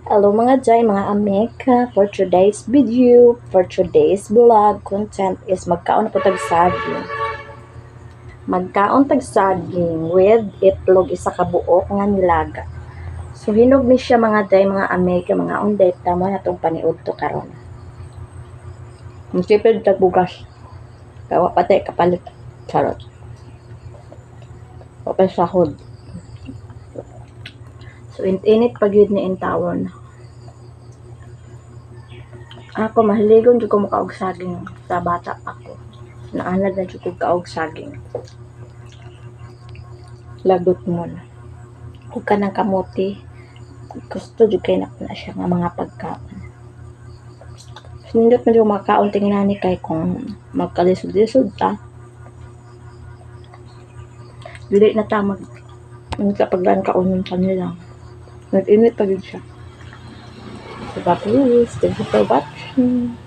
Hello mga Jai, mga Ameka. For today's video, for today's vlog content is magkaon po tag saging. Magkaon tag saging with itlog isa ka buok nga nilaga. So hinog ni siya mga Jai, mga Ameka, mga unday tamo na itong paniudto karon. Masipid tag bugas. Kawa patay kapalit. Charot. Papay sahod. So init pag yun ni intawon. Ako mahiligon jud ko mukaog saging sa bata ako. Naanad na jud ko kaog saging. Lagot mo na. Kung ka ng kamuti, gusto jud kay na siya nga mga pagkaon. Sinindot na jud makaon tingnan ni kay kung magkalisod-lisod ta. Dili na ta magkapaglan kaunon sa nila. Nag-init pa jud siya. So, please, thank you for watching.